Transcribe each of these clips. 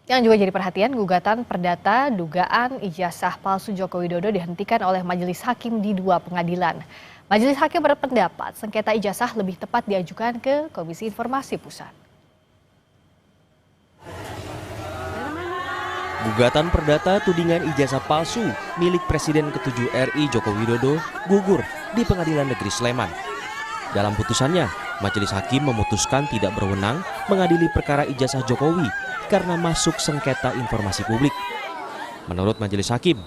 Yang juga jadi perhatian, gugatan perdata dugaan ijazah palsu Joko Widodo dihentikan oleh majelis hakim di 2 pengadilan. Majelis hakim berpendapat sengketa ijazah lebih tepat diajukan ke Komisi Informasi Pusat. Gugatan perdata tudingan ijazah palsu milik Presiden ke-7 RI Joko Widodo gugur di Pengadilan Negeri Sleman. Dalam putusannya, majelis hakim memutuskan tidak berwenang mengadili perkara ijazah Jokowi karena masuk sengketa informasi publik. Menurut majelis hakim,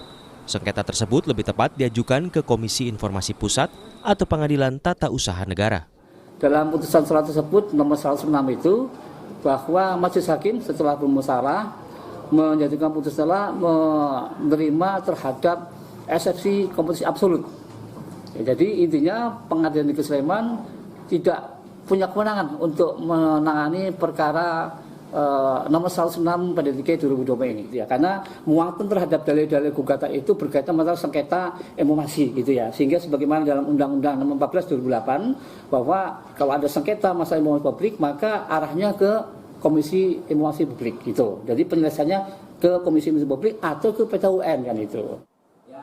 sengketa tersebut lebih tepat diajukan ke Komisi Informasi Pusat atau Pengadilan Tata Usaha Negara. Dalam putusan surat tersebut nomor 106 itu bahwa majelis hakim setelah bermusyawarah menjatuhkan putusan telah menerima terhadap eksepsi kompetisi absolut. Ya, jadi intinya Pengadilan Negeri Sleman tidak punya kewenangan untuk menangani perkara nomor 106 PDTK 2020 ini, ya, karena muatan terhadap dalil-dalil gugatan itu berkaitan masalah sengketa informasi, gitu ya, sehingga sebagaimana dalam Undang-Undang Nomor 14 2008 bahwa kalau ada sengketa masalah informasi publik maka arahnya ke Komisi Informasi Publik, gitu. Jadi penyelesaiannya ke Komisi Informasi Publik atau ke PT UN, kan itu.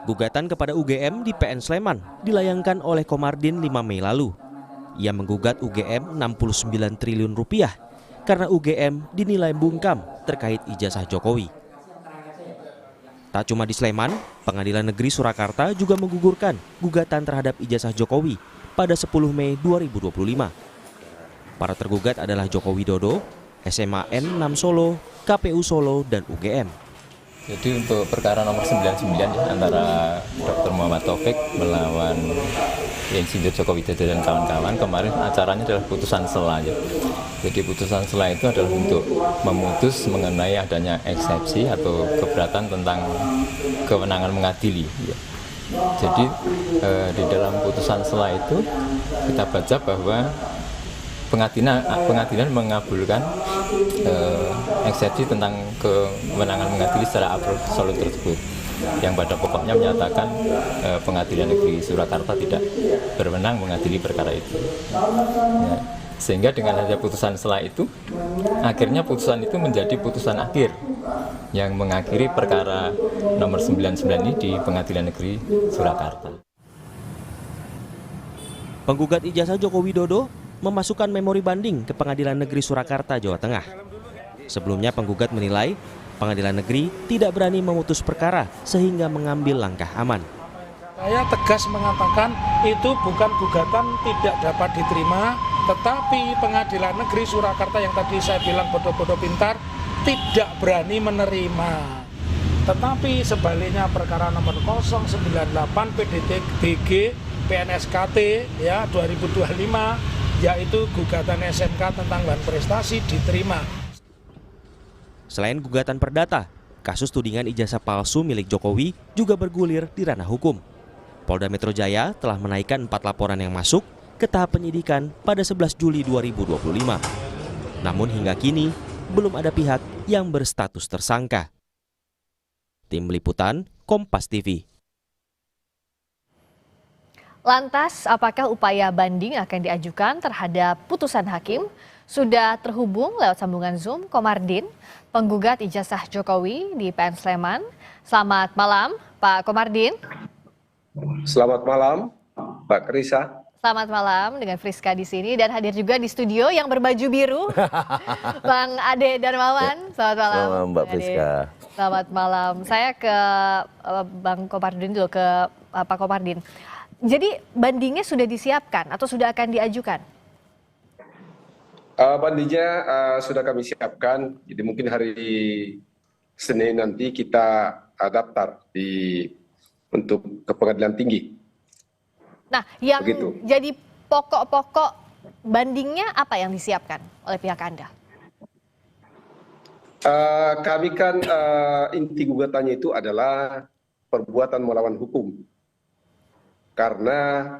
Gugatan kepada UGM di PN Sleman dilayangkan oleh Komardin 5 Mei lalu. Ia menggugat UGM 69 triliun rupiah karena UGM dinilai bungkam terkait ijazah Jokowi. Tak cuma di Sleman, Pengadilan Negeri Surakarta juga menggugurkan gugatan terhadap ijazah Jokowi pada 10 Mei 2025. Para tergugat adalah Joko Widodo, SMA N6 Solo, KPU Solo, dan UGM. Jadi untuk perkara nomor 99 ya, antara Dr. Muhammad Taufik melawan Insinyur Joko Widodo dan kawan-kawan, kemarin acaranya adalah putusan sela ya. Jadi putusan sela itu adalah untuk memutus mengenai adanya eksepsi atau keberatan tentang kewenangan mengadili ya. Jadi di dalam putusan sela itu kita baca bahwa pengadilan mengabulkan eksepsi tentang kewenangan mengadili secara absolut tersebut, yang pada pokoknya menyatakan Pengadilan Negeri Surakarta tidak berwenang mengadili perkara itu. Ya, sehingga dengan adanya putusan sela itu, akhirnya putusan itu menjadi putusan akhir yang mengakhiri perkara nomor 99 ini di Pengadilan Negeri Surakarta. Penggugat ijazah Joko Widodo memasukkan memori banding ke Pengadilan Negeri Surakarta, Jawa Tengah. Sebelumnya penggugat menilai Pengadilan Negeri tidak berani memutus perkara sehingga mengambil langkah aman. Saya tegas mengatakan itu bukan gugatan tidak dapat diterima, tetapi Pengadilan Negeri Surakarta yang tadi saya bilang bodoh-bodoh pintar tidak berani menerima. Tetapi sebaliknya perkara nomor 098 PDTBG PNSKT ya 2025 yaitu gugatan SMK tentang bahan prestasi diterima. Selain gugatan perdata, kasus tudingan ijazah palsu milik Jokowi juga bergulir di ranah hukum. Polda Metro Jaya telah menaikkan 4 laporan yang masuk ke tahap penyidikan pada 11 Juli 2025. Namun hingga kini belum ada pihak yang berstatus tersangka. Tim Liputan, Kompas TV. Lantas, apakah upaya banding akan diajukan terhadap putusan hakim? Sudah terhubung lewat sambungan Zoom Komardin, penggugat ijazah Jokowi di PN Sleman. Selamat malam, Pak Komardin. Selamat malam, Mbak Krisa. Selamat malam dengan Friska di sini dan hadir juga di studio yang berbaju biru, Bang Ade Darmawan. Selamat malam, selamat Mbak Friska. Selamat malam. Saya ke Bang Komardin dulu, ke Pak Komardin. Jadi bandingnya sudah disiapkan atau sudah akan diajukan? Bandingnya sudah kami siapkan, jadi mungkin hari Senin nanti kita daftar untuk ke pengadilan tinggi. Nah, yang begitu. Jadi pokok-pokok bandingnya apa yang disiapkan oleh pihak Anda? Kami kan inti gugatannya itu adalah perbuatan melawan hukum. Karena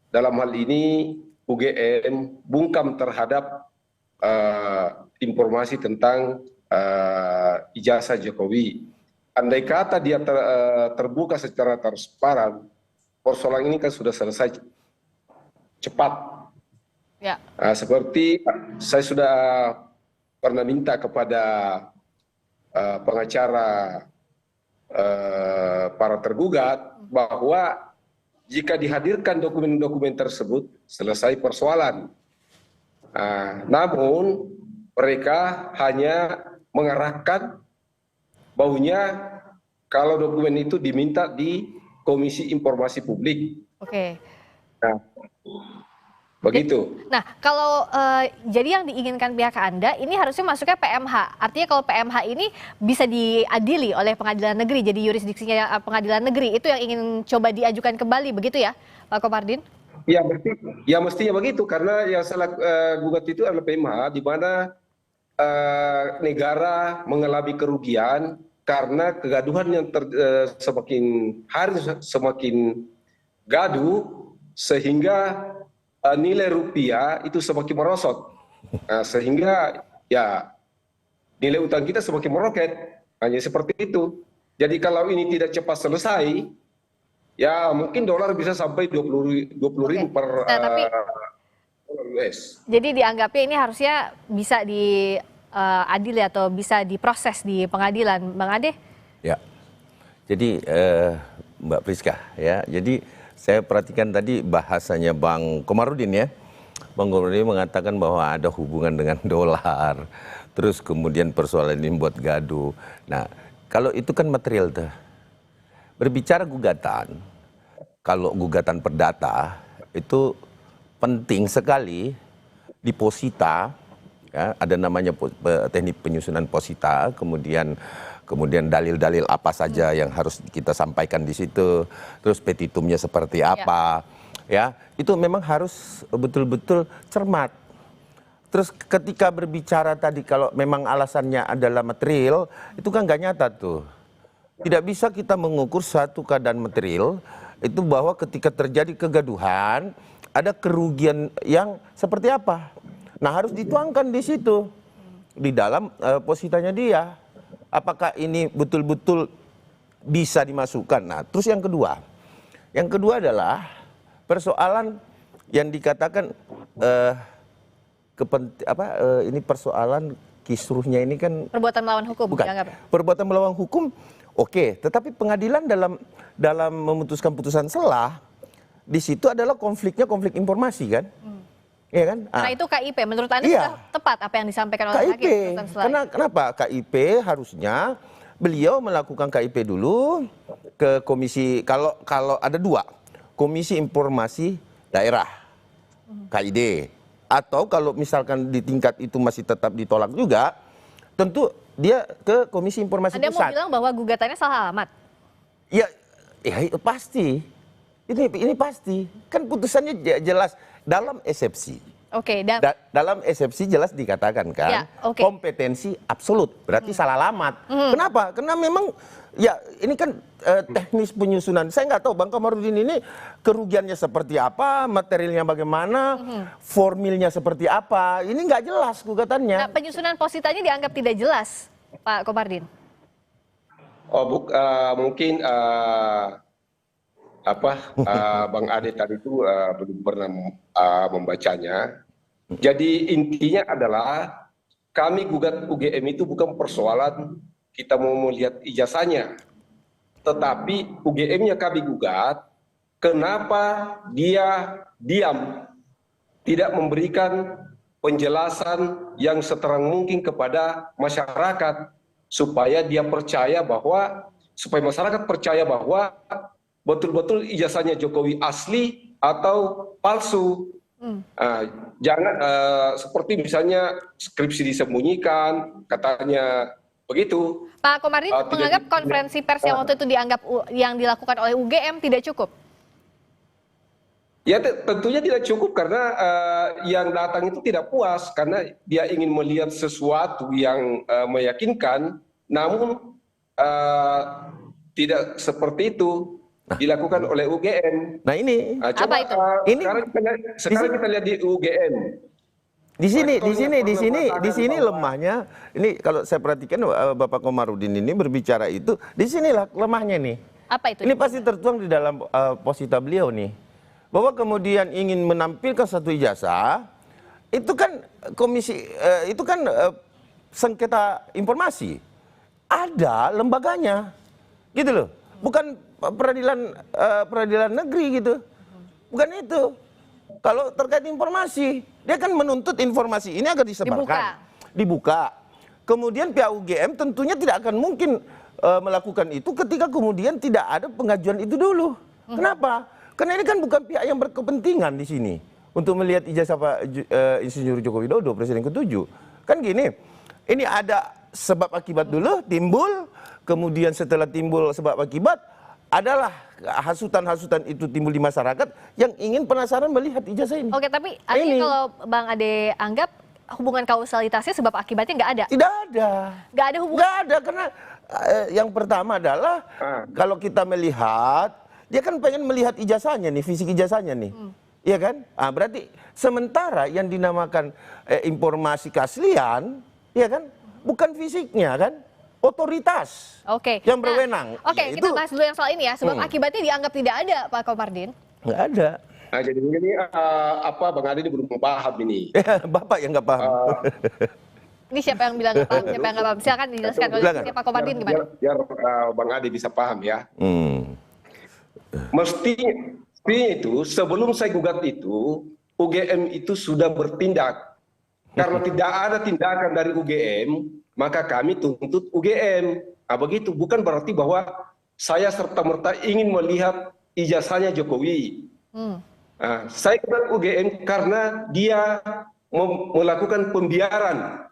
dalam hal ini UGM bungkam terhadap informasi tentang ijazah Jokowi. Andai kata dia terbuka secara transparan, persoalan ini kan sudah selesai cepat. Ya. Seperti saya sudah pernah minta kepada pengacara para tergugat bahwa jika dihadirkan dokumen-dokumen tersebut selesai persoalan. Namun mereka hanya mengarahkan bahwanya kalau dokumen itu diminta di Komisi Informasi Publik. Oke. Nah, begitu. Nah, kalau jadi yang diinginkan pihak Anda ini harusnya masuknya PMH. Artinya kalau PMH ini bisa diadili oleh pengadilan negeri, jadi yurisdiksinya pengadilan negeri. Itu yang ingin coba diajukan kembali, begitu ya, Pak Komardin? Ya mestinya begitu, karena yang salah gugat itu adalah PMH, di mana negara mengalami kerugian karena kegaduhan yang semakin hari semakin gaduh, sehingga nilai rupiah itu semakin merosot, sehingga ya nilai utang kita semakin meroket, hanya seperti itu. Jadi kalau ini tidak cepat selesai, ya mungkin dolar bisa sampai 20.000 per US. Jadi dianggapnya ini harusnya bisa diadili atau bisa diproses di pengadilan, Bang Ade? Ya, jadi Mbak Priska ya, jadi saya perhatikan tadi bahasanya Bang Komarudin ya. Bang Komarudin mengatakan bahwa ada hubungan dengan dolar, terus kemudian persoalan ini buat gaduh. Nah, kalau itu kan material tuh. Berbicara gugatan, kalau gugatan perdata itu penting sekali diposita, ya, ada namanya teknik penyusunan posita, kemudian dalil-dalil apa saja yang harus kita sampaikan di situ, terus petitumnya seperti apa, ya itu memang harus betul-betul cermat. Terus ketika berbicara tadi kalau memang alasannya adalah material, itu kan nggak nyata tuh. Tidak bisa kita mengukur suatu keadaan material itu bahwa ketika terjadi kegaduhan ada kerugian yang seperti apa. Nah harus dituangkan di situ di dalam positanya dia. Apakah ini betul-betul bisa dimasukkan? Nah, terus yang kedua adalah persoalan yang dikatakan ini persoalan kisruhnya ini kan perbuatan melawan hukum. Bukan. Perbuatan melawan hukum, oke. Tetapi pengadilan dalam memutuskan putusan selah di situ adalah konflik informasi kan. Ya kan? Karena itu KIP, menurut Anda sudah tepat apa yang disampaikan oleh KIP. Hakim? Kenapa? KIP harusnya beliau melakukan KIP dulu ke komisi, kalau ada dua, Komisi Informasi Daerah, KID. Atau kalau misalkan di tingkat itu masih tetap ditolak juga, tentu dia ke Komisi Informasi Pusat. Anda mau bilang bahwa gugatannya salah alamat? Ya pasti. Ini pasti. Kan putusannya jelas dalam eksepsi. Oke, dalam eksepsi jelas dikatakan kan, ya, kompetensi absolut, berarti salah alamat. Kenapa? Karena memang ya ini kan teknis penyusunan. Saya nggak tahu Bang Komarudin ini kerugiannya seperti apa, materialnya bagaimana, formilnya seperti apa. Ini nggak jelas gugatannya. Nah, penyusunan positanya dianggap tidak jelas, Pak Komardin. Mungkin Bang Ade tadi itu belum pernah membacanya. Jadi intinya adalah kami gugat UGM itu bukan persoalan kita mau melihat ijazahnya, tetapi UGM-nya kami gugat kenapa dia diam, tidak memberikan penjelasan yang seterang mungkin kepada masyarakat supaya masyarakat percaya bahwa betul-betul ijazahnya Jokowi asli atau palsu. Jangan seperti misalnya skripsi disembunyikan, katanya begitu. Pak Komardin menganggap konferensi pers yang waktu itu yang dilakukan oleh UGM tidak cukup? Ya tentunya tidak cukup karena yang datang itu tidak puas karena dia ingin melihat sesuatu yang meyakinkan, namun tidak seperti itu dilakukan oleh UGM. Nah ini coba, apa itu? Sekarang kita lihat di UGM. Di sini lemahnya. Ini kalau saya perhatikan Bapak Komarudin ini berbicara itu, di sinilah lemahnya nih. Apa itu? Ini pasti tertuang di dalam posita beliau nih. Bahwa kemudian ingin menampilkan satu ijazah, itu kan sengketa informasi. ada lembaganya, gitu loh. Bukan peradilan negeri gitu, bukan itu. Kalau terkait informasi, dia kan menuntut informasi ini agar disebarkan, dibuka. Kemudian pihak UGM tentunya tidak akan mungkin melakukan itu ketika kemudian tidak ada pengajuan itu dulu. Kenapa? Karena ini kan bukan pihak yang berkepentingan di sini untuk melihat ijazah Pak Insinyur Joko Widodo, Presiden ke-7. Kan gini, ini ada sebab akibat dulu, timbul, kemudian setelah timbul sebab akibat, adalah hasutan-hasutan itu timbul di masyarakat yang ingin penasaran melihat ijazah ini. Oke, tapi artinya kalau Bang Ade anggap hubungan kausalitasnya sebab akibatnya nggak ada? Tidak ada. Nggak ada hubungan? Nggak ada, karena yang pertama adalah kalau kita melihat, dia kan pengen melihat ijazahnya nih, fisik ijazahnya nih. Iya kan? Berarti sementara yang dinamakan informasi keaslian, ya kan? Bukan fisiknya kan? Otoritas yang berwenang. Oke, kita bahas dulu yang soal ini ya. Sebab akibatnya dianggap tidak ada, Pak Komardin. Nggak ada. Nah, jadi ini Bang Ade ini belum paham ini. Bapak yang nggak paham. Ini siapa yang bilang nggak paham, siapa yang nggak paham? Silakan dijelaskan kalau Pak Komardin gimana? Biar Bang Ade bisa paham ya. Mesti itu sebelum saya gugat itu, UGM itu sudah bertindak. Karena tidak ada tindakan dari UGM, maka kami tuntut UGM. Begitu, bukan berarti bahwa saya serta-merta ingin melihat ijazahnya Jokowi. Saya gugat UGM karena dia melakukan pembiaran.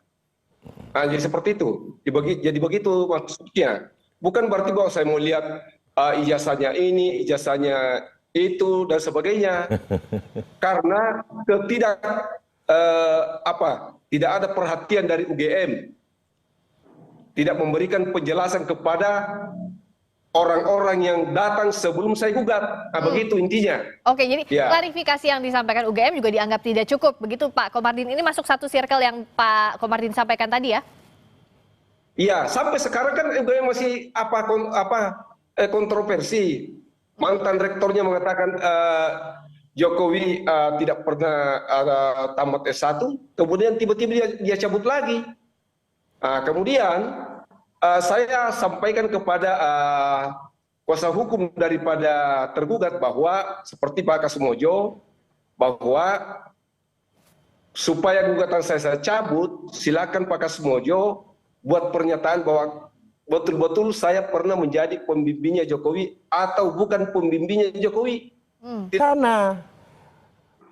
Jadi seperti itu. Jadi begitu maksudnya. Bukan berarti bahwa saya mau lihat ijazahnya ini, ijazahnya itu dan sebagainya. Karena tidak ada perhatian dari UGM. Tidak memberikan penjelasan kepada orang-orang yang datang sebelum saya gugat. Begitu intinya. Oke, jadi klarifikasi yang disampaikan UGM juga dianggap tidak cukup. Begitu Pak Komardin, ini masuk satu circle yang Pak Komardin sampaikan tadi ya? Iya, sampai sekarang kan UGM masih kontroversi. Mantan rektornya mengatakan Jokowi tidak pernah tamat S1, kemudian tiba-tiba dia cabut lagi. Kemudian saya sampaikan kepada kuasa hukum daripada tergugat bahwa seperti Pak Kasmojo, bahwa supaya gugatan saya cabut, silakan Pak Kasmojo buat pernyataan bahwa betul-betul saya pernah menjadi pembimbingnya Jokowi atau bukan pembimbingnya Jokowi. Karena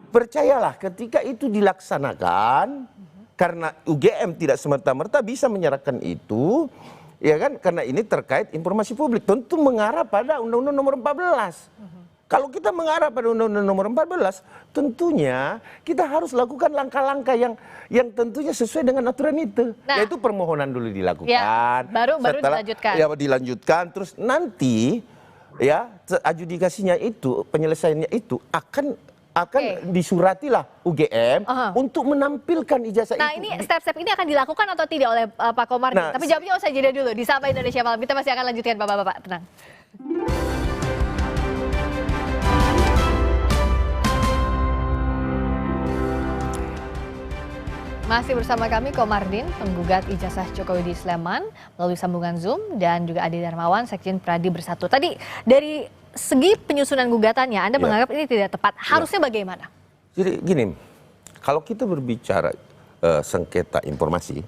percayalah ketika itu dilaksanakan, karena UGM tidak semerta-merta bisa menyerahkan itu, ya kan? Karena ini terkait informasi publik, tentu mengarah pada Undang-Undang Nomor 14. Kalau kita mengarah pada Undang-Undang Nomor 14, tentunya kita harus lakukan langkah-langkah yang tentunya sesuai dengan aturan itu. Yaitu permohonan dulu dilakukan. Ya, baru dilanjutkan. Ya, dilanjutkan, terus nanti ya adjudikasinya itu, penyelesaiannya itu akan disuratilah UGM untuk menampilkan ijazah itu. Nah, ini step-step ini akan dilakukan atau tidak oleh Pak Komardin? Tapi jawabnya usai jeda dulu. Di Sapa Indonesia Malam, kita masih akan lanjutkan Bapak-bapak. Tenang. Masih bersama kami Komardin, penggugat ijazah Jokowi di Sleman melalui sambungan Zoom, dan juga Ade Darmawan, Sekjen Pradi Bersatu. Tadi dari segi penyusunan gugatannya, Anda menganggap ini tidak tepat. Harusnya bagaimana? Jadi gini, kalau kita berbicara sengketa informasi,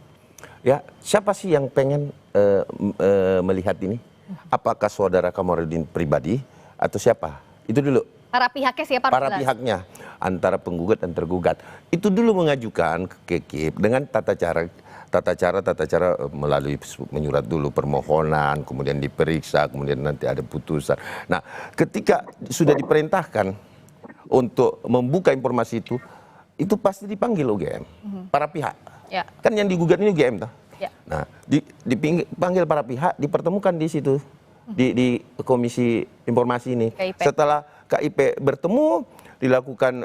ya siapa sih yang pengen melihat ini? Apakah saudara Komardin pribadi atau siapa? Itu dulu. Para pihaknya siapa? Para pihaknya, antara penggugat dan tergugat. Itu dulu mengajukan ke KIP dengan tata cara melalui menyurat dulu permohonan, kemudian diperiksa, kemudian nanti ada putusan. Nah, ketika sudah diperintahkan untuk membuka informasi itu pasti dipanggil UGM, para pihak. Ya. Kan yang digugat ini UGM toh. Ya. Nah, dipanggil para pihak, dipertemukan di situ di Komisi Informasi ini. KIP. Setelah KIP bertemu, dilakukan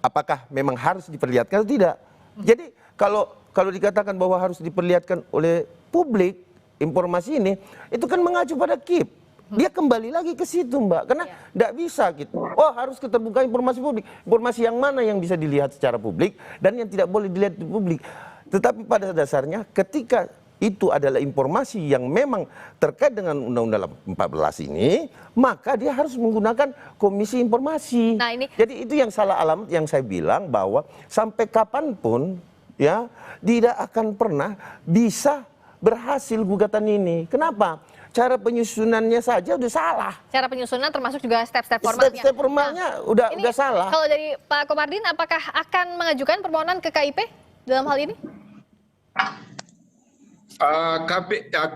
apakah memang harus diperlihatkan atau tidak. Jadi kalau dikatakan bahwa harus diperlihatkan oleh publik informasi ini, itu kan mengacu pada KIP. Dia kembali lagi ke situ, Mbak. Karena tidak bisa gitu. Oh, harus keterbukaan informasi publik. Informasi yang mana yang bisa dilihat secara publik dan yang tidak boleh dilihat di publik. Tetapi pada dasarnya ketika itu adalah informasi yang memang terkait dengan Undang-Undang 14 ini, maka dia harus menggunakan Komisi Informasi. Nah, ini jadi itu yang salah alamat yang saya bilang bahwa sampai kapanpun ya tidak akan pernah bisa berhasil gugatan ini. Kenapa? Cara penyusunannya saja udah salah. cara penyusunan termasuk juga step-step formatnya. Step formalnya udah salah. Kalau dari Pak Komardin, apakah akan mengajukan permohonan ke KIP dalam hal ini?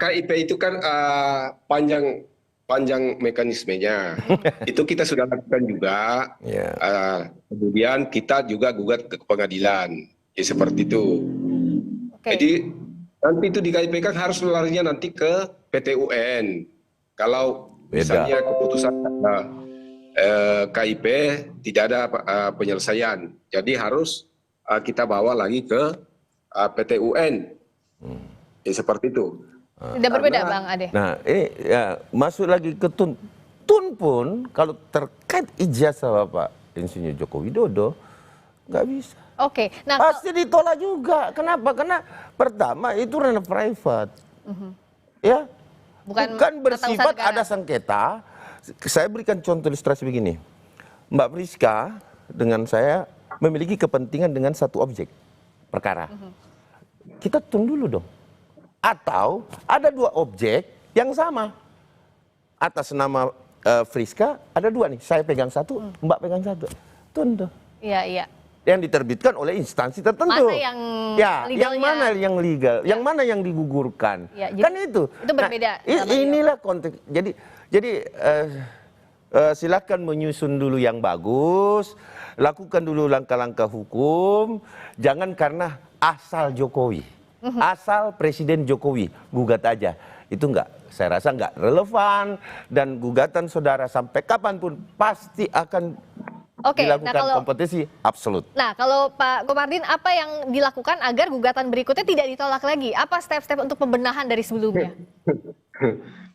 KIP itu kan panjang mekanismenya. Itu kita sudah lakukan juga. Kemudian kita juga gugat ke pengadilan. Ya, seperti itu. Jadi nanti itu di KIP kan harus larinya nanti ke PT UN. Kalau misalnya keputusan KIP tidak ada penyelesaian. Jadi harus kita bawa lagi ke PT UN. Ya, seperti itu. Tidak berbeda, Bang Ade. Nah, ini ya masuk lagi ke Tun. Tun pun kalau terkait ijazah Bapak Insinyur Joko Widodo nggak bisa. Oke, nah pasti ditolak juga. Kenapa? Karena pertama itu ranah private, ya, bukan bersifat ada sengketa. Saya berikan contoh ilustrasi begini, Mbak Priska dengan saya memiliki kepentingan dengan satu objek perkara. Kita tunggu dulu dong. Atau ada dua objek yang sama. Atas nama Friska ada dua nih. Saya pegang satu, Mbak pegang satu. Tunggu. Iya. Yang diterbitkan oleh instansi tertentu. Mana yang yang mana yang legal, yang mana yang digugurkan. Ya, kan itu. Itu berbeda. Nah, inilah konteks. Jadi silakan menyusun dulu yang bagus, lakukan dulu langkah-langkah hukum, jangan karena asal Jokowi. Asal Presiden Jokowi, gugat aja. Itu saya rasa nggak relevan, dan gugatan saudara sampai kapanpun pasti akan dilakukan kompetisi absolut. Nah, kalau Pak Komardin, apa yang dilakukan agar gugatan berikutnya tidak ditolak lagi? Apa step-step untuk pembenahan dari sebelumnya?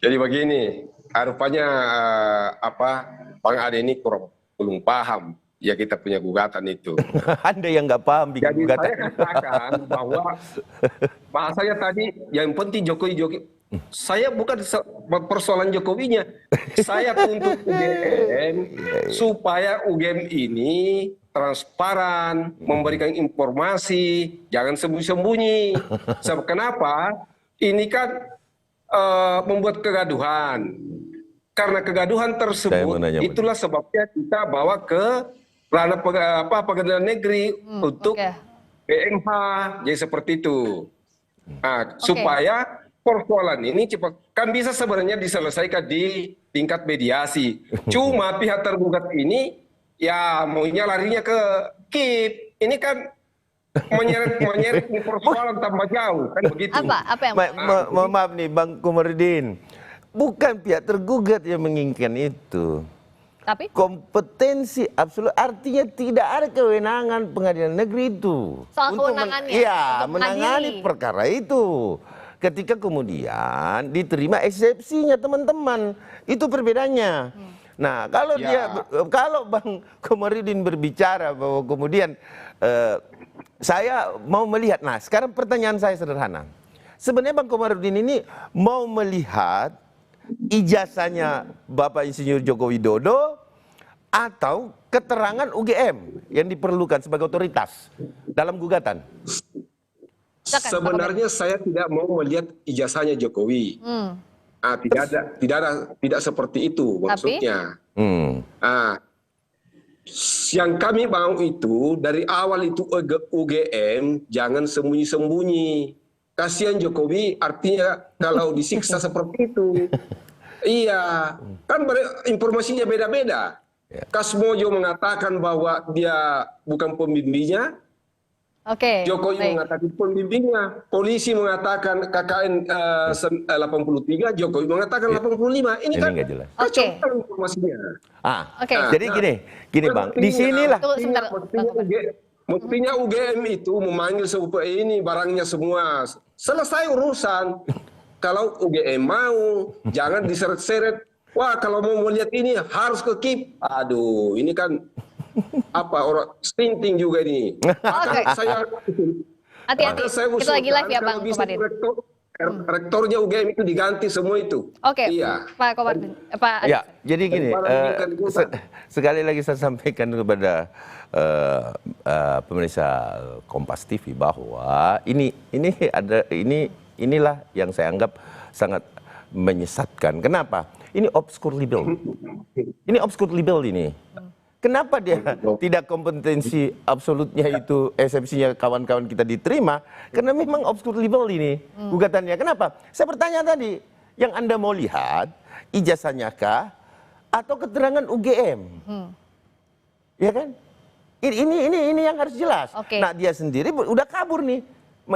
Jadi begini, rupanya Bang Ade ini belum paham. Ya, kita punya gugatan itu. Anda yang nggak paham bikin gugatan. Jadi saya katakan bahwa bahasanya tadi yang penting Jokowi. Saya bukan persoalan Jokowinya. Saya tuntut UGM supaya UGM ini transparan, memberikan informasi, jangan sembunyi-sembunyi. Kenapa? Ini kan membuat kegaduhan. Karena kegaduhan tersebut, itulah sebabnya kita bawa ke ranah pengadilan negeri untuk PMH, jadi seperti itu. Nah, supaya persoalan ini cepat kan bisa sebenarnya diselesaikan di tingkat mediasi. Cuma pihak tergugat ini ya maunya larinya ke KIP. Ini kan menyeret persoalan tambah jauh, kan begitu. Apa yang maaf nih Bang Komardin, bukan pihak tergugat yang menginginkan itu. Tapi kompetensi absolut, artinya tidak ada kewenangan pengadilan negeri itu soal untuk kewenangannya, menangani perkara itu. Ketika kemudian diterima eksepsinya teman-teman, itu perbedaannya. Nah, kalau Bang Komardin berbicara bahwa kemudian saya mau melihat, nah sekarang pertanyaan saya sederhana. Sebenarnya Bang Komardin ini mau melihat ijazahnya Bapak Insinyur Joko Widodo atau keterangan UGM yang diperlukan sebagai otoritas dalam gugatan? Sebenarnya saya tidak mau melihat ijazahnya Jokowi. Tidak seperti itu maksudnya. Yang kami mau itu dari awal itu UGM jangan sembunyi-sembunyi. Kasihan Jokowi, artinya kalau disiksa seperti itu. Iya, kan informasinya beda-beda. Kasmojo mengatakan bahwa dia bukan pembimbingnya. Jokowi mengatakan pembimbingnya. Polisi mengatakan KKN 83, Jokowi mengatakan 85. Ini kan nggak jelas. Informasinya. Jadi gini Bang, disinilah. Mestinya UGM itu memanggil ini barangnya semua. Selesai urusan. Kalau UGM mau, jangan diseret-seret. Wah, kalau mau melihat ini harus ke KIP. Aduh, ini kan orang stinting juga ini. Maka saya hati-hati. Kita lagi live ya Bang Komardin. rektornya UGM itu diganti semua itu. Oke, Iya. Pak Komarudin. Pak Ya, jadi gini, sekali lagi saya sampaikan kepada pemirsa Kompas TV bahwa inilah yang saya anggap sangat menyesatkan. Kenapa? Ini obscure libel. Ini obscure libel ini. Kenapa dia tidak kompetensi absolutnya itu eksepsinya kawan-kawan kita diterima? Karena memang obscure libel ini gugatannya. Kenapa? Saya bertanya tadi, yang Anda mau lihat ijazahnya kah atau keterangan UGM? Ya kan? Ini yang harus jelas. Oke. Nah, dia sendiri udah kabur nih.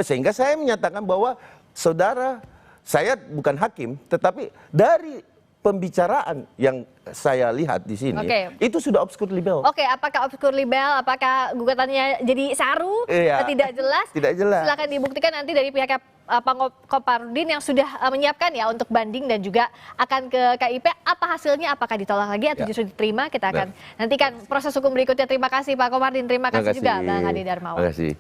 Sehingga saya menyatakan bahwa saudara, saya bukan hakim, tetapi dari pembicaraan yang saya lihat di sini, itu sudah obscure libel. Oke, apakah obscure libel, apakah gugatannya jadi saru, tidak jelas? Tidak jelas. Silakan dibuktikan nanti dari pihak Pak Komarudin yang sudah menyiapkan ya untuk banding dan juga akan ke KIP. Apa hasilnya? Apakah ditolak lagi atau justru diterima? Kita akan nantikan proses hukum berikutnya. Terima kasih Pak Komarudin, terima kasih juga Bang Ade Darmawan. Terima kasih.